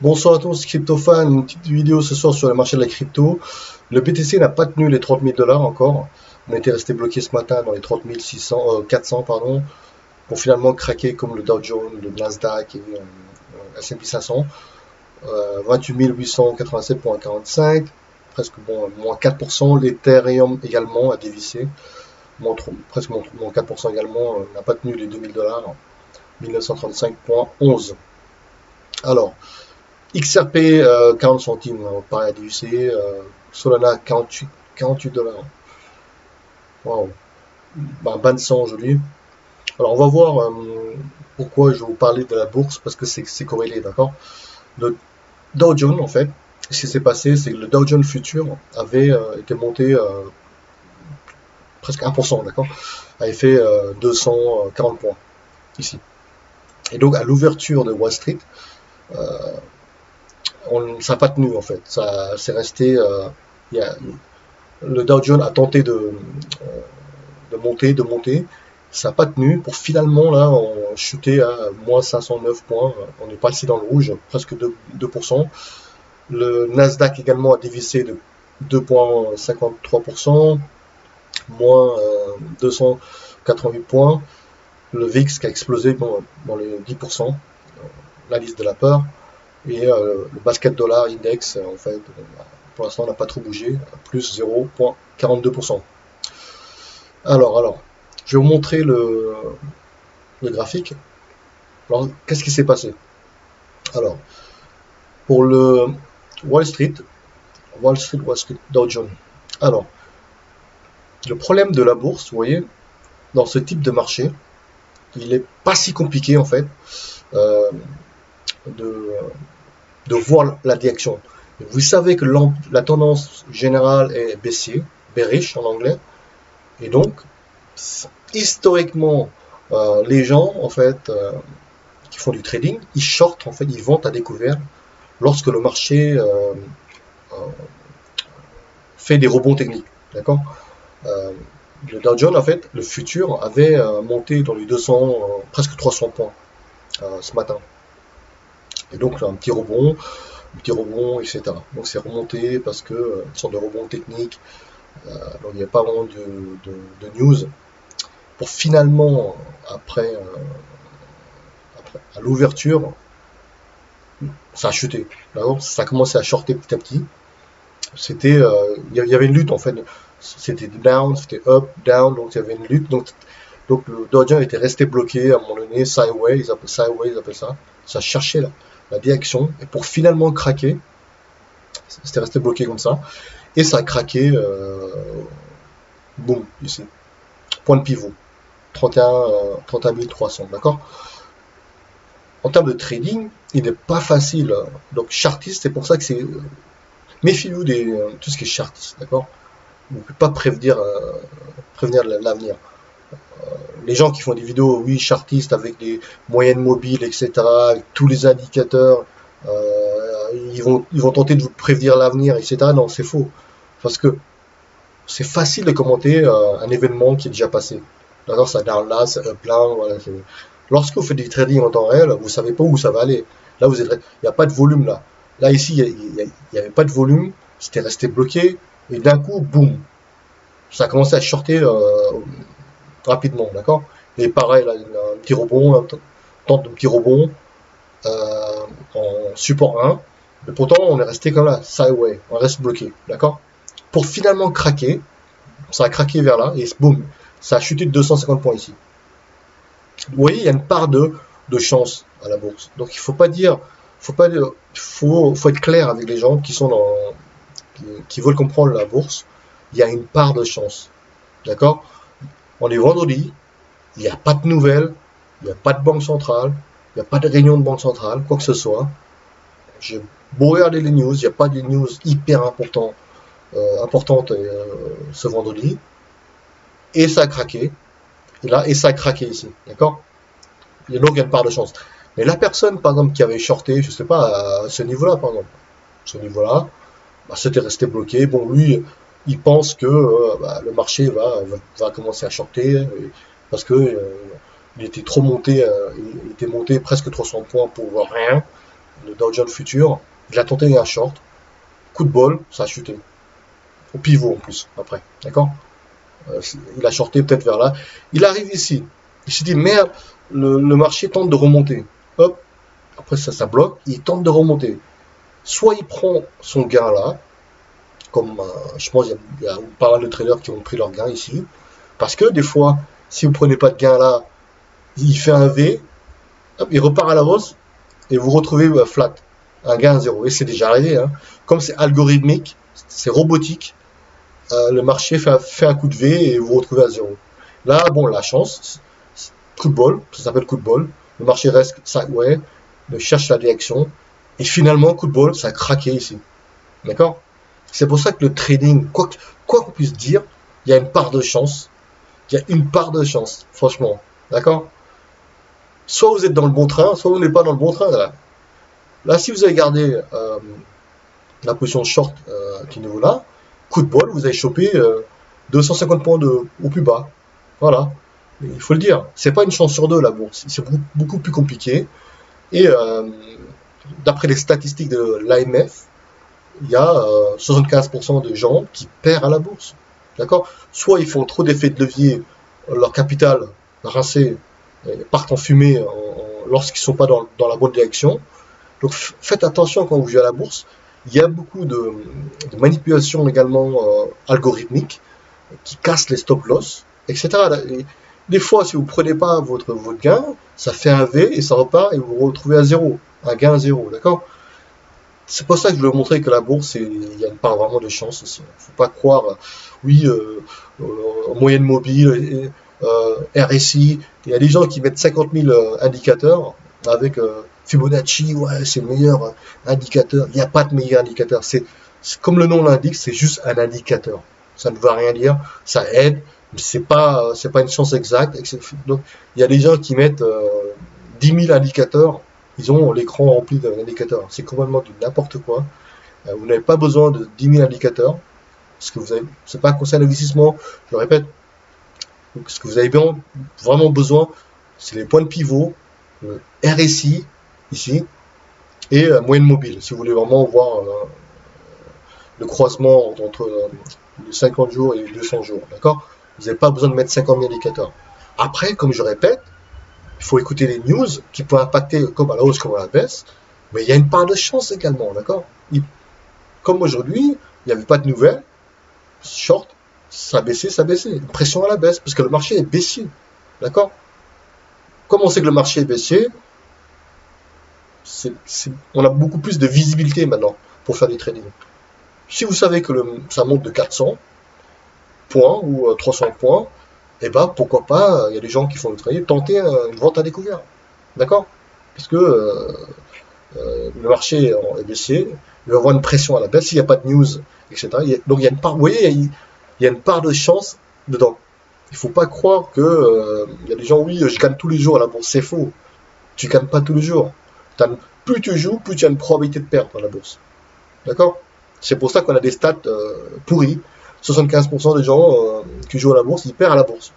Bonsoir à tous, crypto-fans. Une petite vidéo ce soir sur le marché de la crypto. Le BTC n'a pas tenu les 30 000 dollars encore. On était resté bloqué ce matin dans les 30 600, 400, pardon, pour finalement craquer comme le Dow Jones, le Nasdaq et S&P 500. 28 887,45, presque bon, moins 4%. L'Ethereum également a dévissé, presque moins 4% également, n'a pas tenu les 2000 dollars, 1935,11. Alors, XRP 40 centimes, pareil à DUC, Solana 48 dollars. Waouh, bah, ban de sang aujourd'hui. Alors on va voir pourquoi je vais vous parler de la bourse, parce que c'est corrélé, d'accord. Le Dow Jones, en fait, ce qui s'est passé, c'est que le Dow Jones futur avait été monté presque 1%, d'accord, avait fait 240 points ici. Et donc à l'ouverture de Wall Street, ça n'a pas tenu en fait. Ça c'est resté. Y a, le Dow Jones a tenté de monter. Ça n'a pas tenu. Pour finalement, là, on chuter à moins 509 points. On est passé dans le rouge, presque 2%. Le Nasdaq également a dévissé de 2,53%, moins 288 points. Le VIX qui a explosé dans les 10%, la liste de la peur. Et le basket dollar index, en fait, pour l'instant, n'a pas trop bougé, plus 0,42%. Alors, je vais vous montrer le graphique. Alors, qu'est-ce qui s'est passé? Alors, pour le Wall Street, Dow Jones. Alors, le problème de la bourse, vous voyez, dans ce type de marché, il n'est pas si compliqué en fait euh, de, de voir la direction. Vous savez que la tendance générale est baissier, bearish en anglais, et donc historiquement, les gens en fait qui font du trading, ils shortent en fait, ils vendent à découvert lorsque le marché euh, fait des rebonds techniques, d'accord. euh, le Dow Jones en fait, le futur avait monté dans les 200, presque 300 points ce matin, et donc un petit rebond, etc. Donc c'est remonté parce que une sorte de rebond technique, donc il n'y a pas vraiment de news pour finalement après à l'ouverture ça a chuté. Ça a commencé à shorter petit à petit. Il y avait une lutte en fait. C'était down, c'était up, down, donc il y avait une lutte. Donc le Dow Jones était resté bloqué à un moment donné, sideways, ils appellent ça. Ça cherchait la direction et pour finalement craquer, c'était resté bloqué comme ça. Et ça a craqué, boum, ici. Point de pivot. 31 300, d'accord. En termes de trading, il n'est pas facile. Donc chartiste, c'est pour ça que c'est. Méfiez-vous de tout ce qui est chartiste, d'accord. Vous ne pouvez pas prévenir l'avenir. Les gens qui font des vidéos, oui, chartistes avec des moyennes mobiles, etc., avec tous les indicateurs, ils vont tenter de vous prévenir l'avenir, etc. Non, c'est faux. Parce que c'est facile de commenter un événement qui est déjà passé. D'accord, ça down là, ça up là, voilà. Lorsque vous faites du trading en temps réel, vous savez pas où ça va aller. Là, il n'y a pas de volume là. Là ici, il n'y avait pas de volume, c'était resté bloqué, et d'un coup, boum, ça a commencé à shorter rapidement, d'accord. Et pareil, là, il y a un petit rebond, tente de petit rebond en support 1, mais pourtant on est resté comme là, sideway, on reste bloqué, d'accord. Pour finalement craquer, ça a craqué vers là, et boum, ça a chuté de 250 points ici. Vous voyez, il y a une part de chance à la bourse. Donc il faut pas dire, faut être clair avec les gens qui veulent comprendre la bourse. Il y a une part de chance, d'accord. On est vendredi, il n'y a pas de nouvelles, il n'y a pas de banque centrale, il n'y a pas de réunion de banque centrale, quoi que ce soit. J'ai beau regarder les news, il n'y a pas de news hyper importantes ce vendredi, et ça a craqué, et ça a craqué ici, d'accord. Et donc il y a une part de chance. Mais la personne, par exemple, qui avait shorté, je sais pas, à ce niveau-là, par exemple, ce niveau-là, bah, c'était resté bloqué. Bon, lui, il pense que bah, le marché va commencer à shorter parce que il était trop monté, il était monté presque 300 points pour rien. le Dow Jones futur, il a tenté un short, coup de bol, ça a chuté. Au pivot en plus, après, d'accord. Il a shorté peut-être vers là. Il arrive ici. Il s'est dit, merde, le marché tente de remonter. Hop, après ça bloque, il tente de remonter. Soit il prend son gain là, comme je pense qu'il y a pas mal de traders qui ont pris leur gain ici, parce que des fois, si vous prenez pas de gain là, il fait un V, hop, il repart à la hausse, et vous retrouvez flat, un gain à zéro. Et c'est déjà arrivé, hein. Comme c'est algorithmique, c'est robotique, le marché fait un coup de V et vous vous retrouvez à zéro. Là, bon, la chance, coup de bol, ça s'appelle coup de bol. Le marché reste sideway, cherche la direction, et finalement, coup de bol, ça a craqué ici. D'accord? C'est pour ça que le trading, quoi qu'on puisse dire, il y a une part de chance. Il y a une part de chance, franchement. D'accord? Soit vous êtes dans le bon train, soit vous n'êtes pas dans le bon train. Là si vous avez gardé la position short qui niveau là, coup de bol, vous avez chopé 250 points au plus bas. Voilà. Mais il faut le dire, c'est pas une chance sur deux la bourse, c'est beaucoup plus compliqué. Et d'après les statistiques de l'AMF, il y a 75% de gens qui perdent à la bourse. D'accord? Soit ils font trop d'effets de levier, leur capital rincé partent en fumée lorsqu'ils ne sont pas dans la bonne direction. Donc faites attention quand vous jouez à la bourse. Il y a beaucoup de manipulations également algorithmiques qui cassent les stop loss, etc. Et des fois, si vous ne prenez pas votre gain, ça fait un V et ça repart et vous vous retrouvez à zéro, un gain à zéro, d'accord? C'est pour ça que je veux montrer que la bourse, il y a une part vraiment de chance ici. Il ne faut pas croire, oui, moyenne mobile, RSI. Il y a des gens qui mettent 50 000 indicateurs avec Fibonacci, ouais, c'est le meilleur indicateur. Il n'y a pas de meilleur indicateur. C'est comme le nom l'indique, c'est juste un indicateur. Ça ne veut rien dire. Ça aide, mais c'est pas une science exacte. Donc, il y a des gens qui mettent 10 000 indicateurs. Ils ont l'écran rempli d'indicateurs. C'est complètement du n'importe quoi. Vous n'avez pas besoin de 10 000 indicateurs. Parce que c'est pas un conseil d'investissement. Je le répète. Donc, ce que vous avez vraiment besoin, c'est les points de pivot, le RSI, ici, et moyenne mobile. Si vous voulez vraiment voir le croisement entre les 50 jours et les 200 jours. D'accord? Vous n'avez pas besoin de mettre 50 000 indicateurs. Après, comme je répète, il faut écouter les news qui peuvent impacter comme à la hausse comme à la baisse, mais il y a une part de chance également, d'accord? Comme aujourd'hui, il n'y avait pas de nouvelles, short, ça a baissé, une pression à la baisse, parce que le marché est baissier, d'accord? Comme on sait que le marché est baissier, on a beaucoup plus de visibilité maintenant pour faire du trading. Si vous savez que ça monte de 400 points ou 300 points, et ben pourquoi pas, il y a des gens qui font le trading, tenter une vente à découvert. D'accord? Parce que le marché est baissier, il va y avoir une pression à la baisse, s'il n'y a pas de news, etc. Donc il y a une part, vous voyez, il y a une part de chance dedans. Il ne faut pas croire que il y a des gens, oui, je gagne tous les jours à la bourse, c'est faux. Tu ne gagnes pas tous les jours. Plus tu joues, plus tu as une probabilité de perdre dans la bourse. D'accord? C'est pour ça qu'on a des stats pourris. 75% des gens qui jouent à la bourse, ils perdent à la bourse.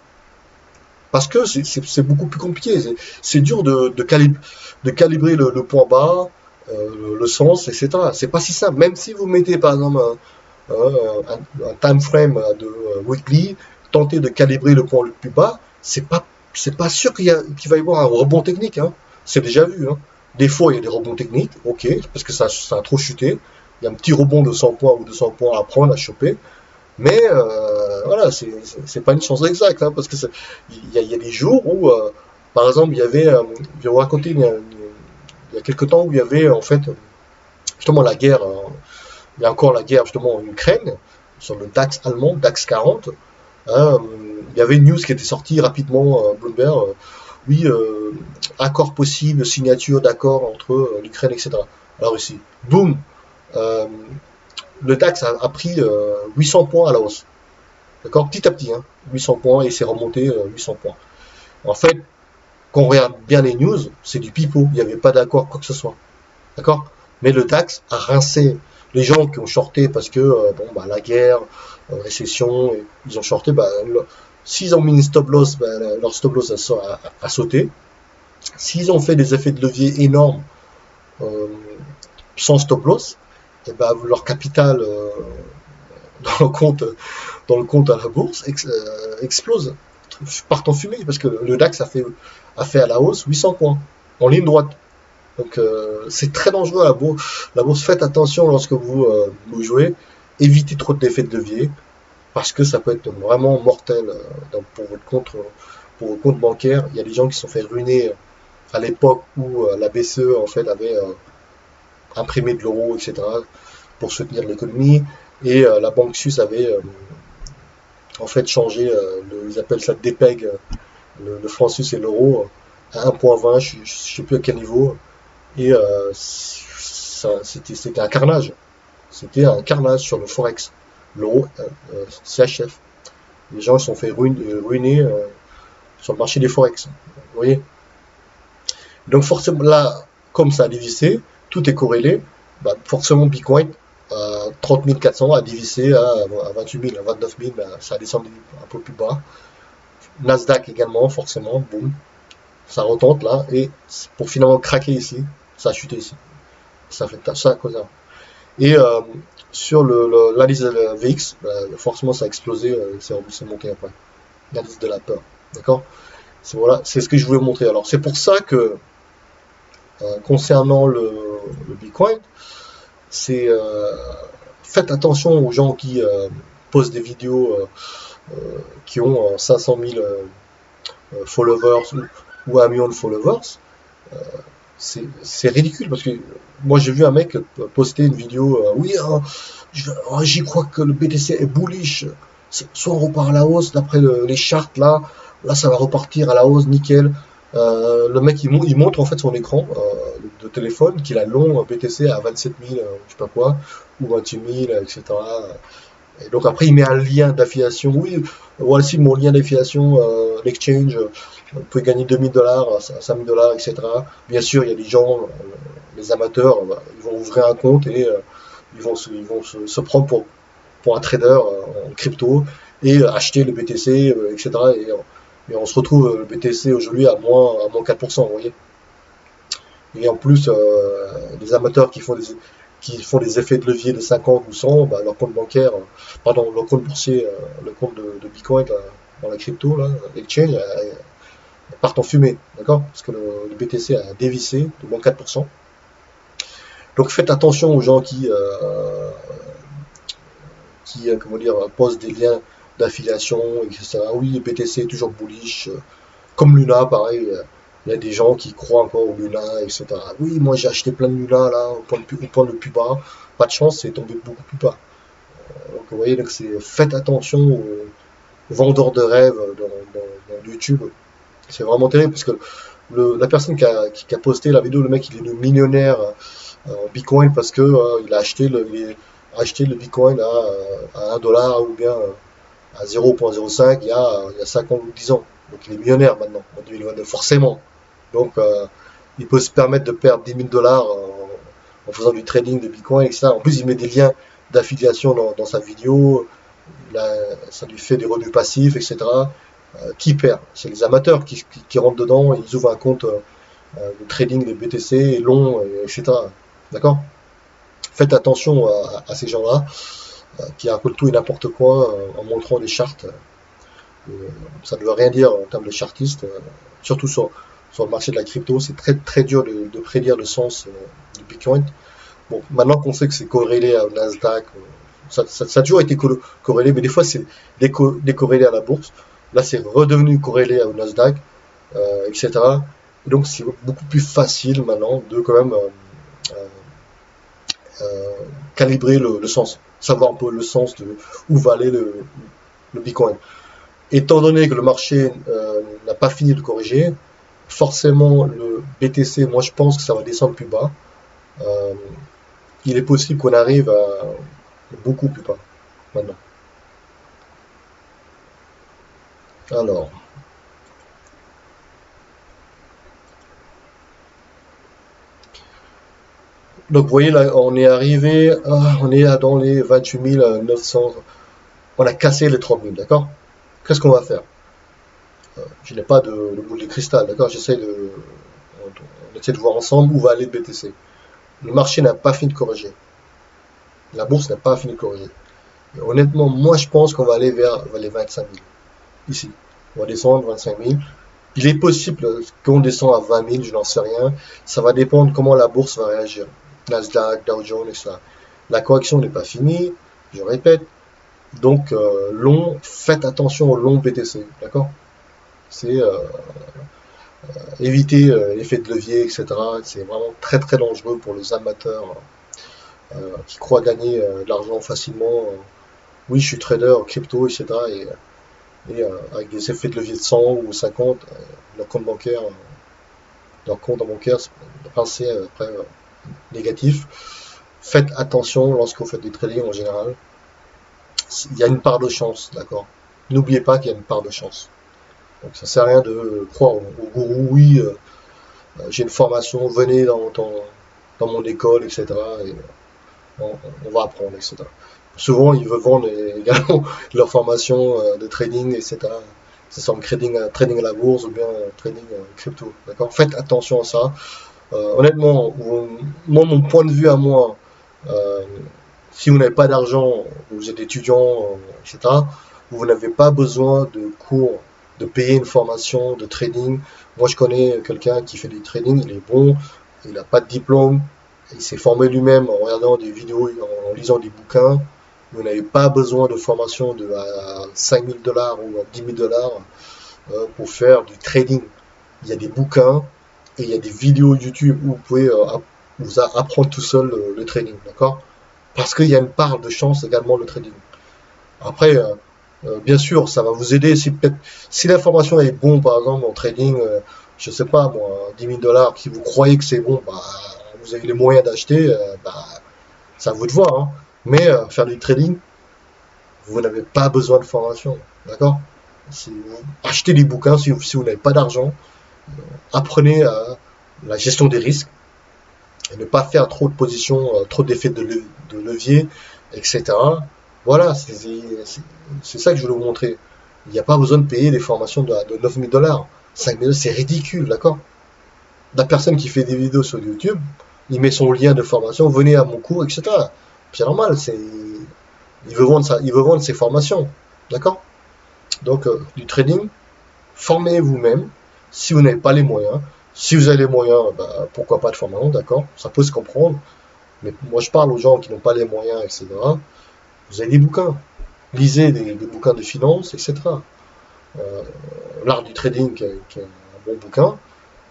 Parce que c'est beaucoup plus compliqué. C'est dur de calibrer le point bas, le sens, etc. C'est pas si simple. Même si vous mettez par exemple un time frame de weekly, tentez de calibrer le point le plus bas, c'est pas sûr qu'il va y avoir un rebond technique. Hein. C'est déjà vu. Hein. Des fois, il y a des rebonds techniques, ok, parce que ça a trop chuté. Il y a un petit rebond de 100 points ou 200 points à prendre, à choper. Mais voilà, c'est pas une chance exacte, hein, parce que il y a des jours où, par exemple, je vais vous raconter il y a quelques temps où il y avait en fait justement la guerre, il y a encore la guerre justement en Ukraine sur le DAX allemand, DAX 40. Hein, il y avait une news qui était sortie rapidement, Bloomberg. Oui, accord possible, signature d'accord entre l'Ukraine, etc. Alors ici, boum, le DAX a pris 800 points à la hausse. D'accord? Petit à petit, hein, 800 points et c'est remonté 800 points. En fait, quand on regarde bien les news, c'est du pipeau. Il n'y avait pas d'accord, quoi que ce soit. D'accord? Mais le DAX a rincé les gens qui ont shorté parce que, la guerre, récession, ils ont shorté, s'ils ont mis une stop loss, leur stop loss a sauté. S'ils ont fait des effets de levier énormes, sans stop loss, et ben, leur capital dans le compte, dans le compte à la bourse explose, partent en fumée, parce que le DAX a fait à la hausse 800 points, en ligne droite. Donc c'est très dangereux la bourse. La bourse, faites attention lorsque vous jouez, évitez trop d'effets de levier, parce que ça peut être vraiment mortel pour votre compte bancaire. Il y a des gens qui se sont fait ruiner à l'époque où la BCE en fait avait imprimé de l'euro, etc., pour soutenir l'économie, et la banque suisse avait en fait changé, ils appellent ça DPEG, le franc suisse et l'euro, à 1,20, je ne sais plus à quel niveau, et c'était un carnage. C'était un carnage sur le Forex, l'euro, CHF. Les gens se sont fait ruiner sur le marché des Forex. Vous voyez. Donc forcément, là, comme ça a dévissé, tout est corrélé. Bah, forcément, Bitcoin, à 30 400 a dévissé à 28 000, à 29 000, bah, ça a descendu un peu plus bas. Nasdaq également, forcément, boum, ça retente là, et pour finalement craquer ici, ça a chuté ici. Ça fait ça à cause. Et sur l'indice de la VX, bah, forcément ça a explosé, c'est monté après. L'indice de la peur. D'accord. Voilà, c'est ce que je voulais montrer. Alors c'est pour ça que concernant le Bitcoin, c'est faites attention aux gens qui postent des vidéos qui ont 500 000 followers ou 1 million de followers. C'est ridicule parce que moi j'ai vu un mec poster une vidéo, oui, j'y crois que le BTC est bullish, soit on repart à la hausse d'après les charts là ça va repartir à la hausse, nickel. Le mec il montre en fait son écran de téléphone qu'il a long BTC à 27 000, je sais pas quoi, ou 28 000, etc. Et donc après il met un lien d'affiliation, oui, voici mon lien d'affiliation, l'exchange, vous pouvez gagner 2 000 $, 5 000 $, etc. Bien sûr, il y a des gens, les amateurs, ils vont ouvrir un compte et ils vont se prendre pour un trader en crypto et acheter le BTC, etc. Et on se retrouve le BTC aujourd'hui à moins 4%, vous voyez. Et en plus, les amateurs qui font des effets de levier de 50 ou 100, bah, leur compte bancaire, pardon, leur compte boursier, le compte de Bitcoin dans la crypto, là, l'exchange, partent en fumée, d'accord. Parce que le BTC a dévissé de moins 4%. Donc faites attention aux gens qui comment dire, posent des liens d'affiliation, etc. Oui, le BTC est toujours bullish. Comme Luna, pareil, il y a des gens qui croient encore au Luna, etc. Oui, moi j'ai acheté plein de Luna là, au point le plus bas. Pas de chance, c'est tombé beaucoup plus bas. Donc vous voyez, donc faites attention aux vendeurs de rêves dans YouTube. C'est vraiment terrible parce que la personne qui a posté la vidéo, le mec il est le millionnaire en Bitcoin parce que il a acheté le Bitcoin à 1 dollar ou bien à 0,05 il y a 5 ans ou 10 ans. Donc il est millionnaire maintenant, en 2022, forcément. Donc il peut se permettre de perdre 10 000 $ en faisant du trading de Bitcoin, etc. En plus, il met des liens d'affiliation dans sa vidéo, ça lui fait des revenus passifs, etc. Qui perd? C'est les amateurs qui rentrent dedans, ils ouvrent un compte de trading de BTC long, etc. D'accord. Faites attention à ces gens-là qui racontent tout et n'importe quoi en montrant des charts. Ça ne veut rien dire en termes de chartistes, surtout sur le marché de la crypto. C'est très très dur de prédire le sens du Bitcoin. Bon, maintenant qu'on sait que c'est corrélé au Nasdaq, ça a toujours été corrélé, mais des fois c'est décorrélé à la bourse. Là, c'est redevenu corrélé au Nasdaq, etc. Et donc, c'est beaucoup plus facile maintenant de quand même calibrer le sens, savoir un peu le sens de où va aller le Bitcoin. Étant donné que le marché n'a pas fini de corriger, forcément le BTC, moi je pense que ça va descendre plus bas. Euh, il est possible qu'on arrive à beaucoup plus bas maintenant. Alors, donc vous voyez là, on est arrivé, on est dans les 28 900, on a cassé les 30 000, d'accord. Qu'est-ce qu'on va faire? Je n'ai pas de boule de cristal, d'accord. On essaie de voir ensemble où va aller le BTC. Le marché n'a pas fini de corriger. La bourse n'a pas fini de corriger. Et honnêtement, moi je pense qu'on va aller vers les 25 000. Ici. On va descendre 25 000. Il est possible qu'on descende à 20 000, je n'en sais rien. Ça va dépendre comment la bourse va réagir. Nasdaq, Dow Jones, etc. La correction n'est pas finie, je répète. Donc, long, faites attention au long BTC, d'accord? C'est éviter l'effet de levier, etc. C'est vraiment très très dangereux pour les amateurs qui croient gagner de l'argent facilement. Oui, je suis trader crypto, etc. Et avec des effets de levier de 100 ou 50, leur compte bancaire, leur compte bancaire c'est après négatif. Faites attention lorsque vous faites des trading en général. Il y a une part de chance, d'accord? N'oubliez pas qu'il y a une part de chance. Donc ça sert à rien de croire au gourou, oui, j'ai une formation, venez dans mon école, etc. Et on va apprendre, etc. Souvent, ils veulent vendre également leur formation de trading, etc. C'est soit trading à la bourse ou bien trading crypto. D'accord? Faites attention à ça. Honnêtement, moi, mon point de vue à moi, euh, si vous n'avez pas d'argent, vous êtes étudiant, etc., vous n'avez pas besoin de cours, de payer une formation de trading. Moi, je connais quelqu'un qui fait du trading, il est bon, il n'a pas de diplôme, il s'est formé lui-même en regardant des vidéos, en lisant des bouquins. Vous n'avez pas besoin de formation à 5 000 dollars ou à 10 000 dollars pour faire du trading. Il y a des bouquins et il y a des vidéos YouTube où vous pouvez vous apprendre tout seul le trading, d'accord? Parce qu'il y a une part de chance également le trading. Après, bien sûr, ça va vous aider si l'information est bonne, par exemple en trading, je sais pas moi, 10 000 dollars, si vous croyez que c'est bon, bah, vous avez les moyens d'acheter, bah, c'est à vous de voir, hein. Mais faire du trading, vous n'avez pas besoin de formation, d'accord? Si vous achetez des bouquins, si vous n'avez pas d'argent, apprenez la gestion des risques et ne pas faire trop de positions, trop d'effets de levier, etc. Voilà, c'est ça que je voulais vous montrer. Il n'y a pas besoin de payer des formations de 9 000 dollars. 5 000 c'est ridicule, d'accord? La personne qui fait des vidéos sur YouTube, il met son lien de formation, venez à mon cours, etc. C'est normal, il veut vendre ses formations, d'accord? Donc, du trading, formez vous-même, si vous n'avez pas les moyens. Si vous avez les moyens, bah, pourquoi pas de formation, d'accord? Ça peut se comprendre. Mais moi, je parle aux gens qui n'ont pas les moyens, etc. Vous avez des bouquins. Lisez des bouquins de finance, etc. Euh, L'art du trading, qui est un bon bouquin.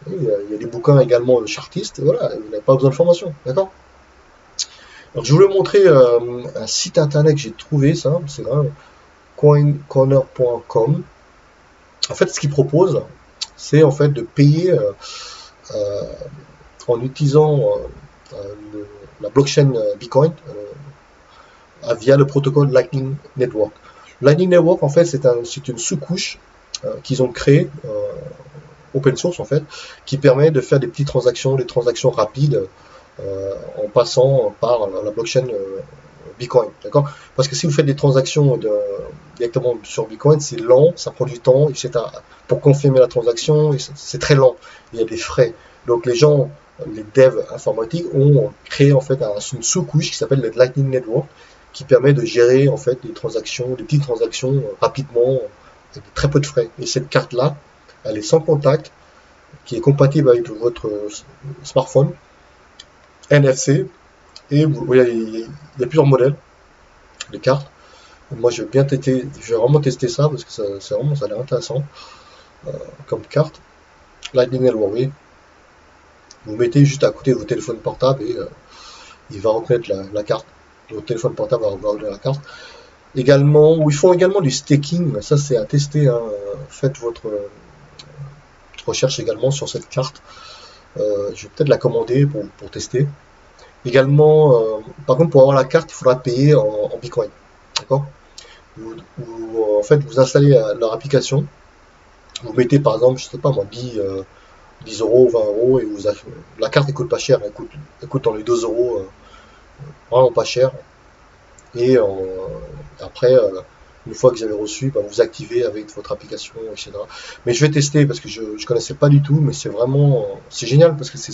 Et il y a des bouquins également de chartistes. Voilà, vous n'avez pas besoin de formation, d'accord? Alors, je voulais vous montrer un site internet que j'ai trouvé, ça, c'est coincorner.com. En fait, ce qu'il propose, c'est en fait de payer euh, en utilisant la blockchain Bitcoin via le protocole Lightning Network. Lightning Network, en fait, c'est une sous-couche qu'ils ont créée, open source en fait, qui permet de faire des petites transactions, des transactions rapides en passant par la blockchain Bitcoin, d'accord? Parce que si vous faites des transactions directement sur Bitcoin, c'est lent, ça prend du temps, etc. Pour confirmer la transaction, c'est très lent. Il y a des frais. Donc les gens, les devs informatiques ont créé en fait une sous-couche qui s'appelle le Lightning Network, qui permet de gérer en fait des transactions, des petites transactions rapidement, avec très peu de frais. Et cette carte-là, elle est sans contact, qui est compatible avec votre smartphone, NFC, et il y a plusieurs modèles de cartes. Moi, je vais vraiment tester ça parce que ça a l'air intéressant comme carte. Lightning Network, oui. Vous mettez juste à côté de vos téléphones portables et il va reconnaître la carte. Votre téléphone portable va reconnaître la carte. Également, où ils font également du staking. Ça, c'est à tester, hein. Faites votre recherche également sur cette carte. Je vais peut-être la commander pour tester. Également, par contre, pour avoir la carte, il faudra payer en Bitcoin. D'accord? En fait, vous installez leur application. Vous mettez par exemple, je sais pas moi, 10 euros, 20 euros, et la carte ne coûte pas cher, elle coûte dans les 2 euros, vraiment pas cher. Et après, une fois que vous avez reçu, bah, vous activez avec votre application, etc. Mais je vais tester parce que je connaissais pas du tout, mais c'est génial parce que c'est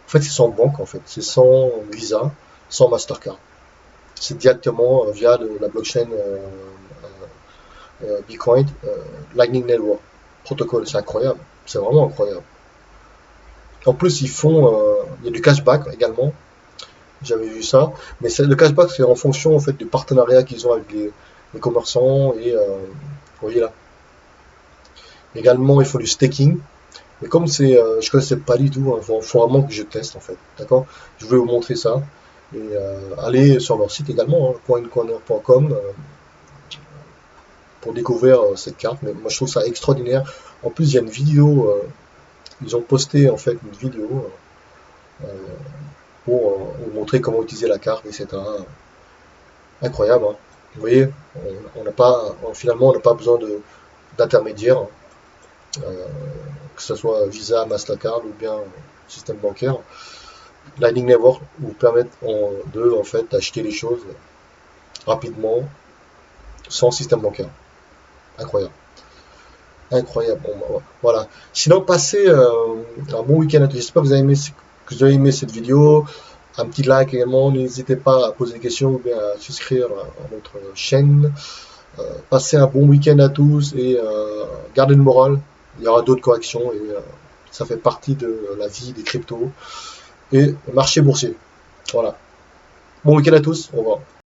En fait, c'est sans banque, en fait. C'est sans Visa, sans Mastercard. C'est directement via la blockchain Bitcoin, Lightning Network protocole. C'est incroyable. C'est vraiment incroyable. En plus, il y a du cashback également. J'avais vu ça. Mais le cashback, c'est en fonction en fait du partenariat qu'ils ont avec les commerçants et vous voyez là. Également, il faut du staking. Mais comme je connaissais pas du tout, il faut vraiment que je teste en fait. D'accord? Je voulais vous montrer ça. Et allez sur leur site également, hein, coincorner.com, pour découvrir cette carte. Mais moi, je trouve ça extraordinaire. En plus, il y a une vidéo. Ils ont posté en fait une vidéo euh, pour vous montrer comment utiliser la carte, etc. Incroyable, hein. Vous voyez, on n'a pas, finalement, on n'a pas besoin d'intermédiaire, euh, que ce soit Visa, Mastercard ou bien système bancaire. Lightning Network vous permet de en fait acheter les choses rapidement sans système bancaire. Incroyable. Incroyable. Bon, bah, voilà. Sinon, passez un bon week-end à tous. J'espère que que vous avez aimé cette vidéo. Un petit like également. N'hésitez pas à poser des questions ou bien à souscrire à notre chaîne. Passez un bon week-end à tous et gardez le moral. Il y aura d'autres corrections et ça fait partie de la vie des cryptos et le marché boursier. Voilà. Bon week-end à tous. Au revoir.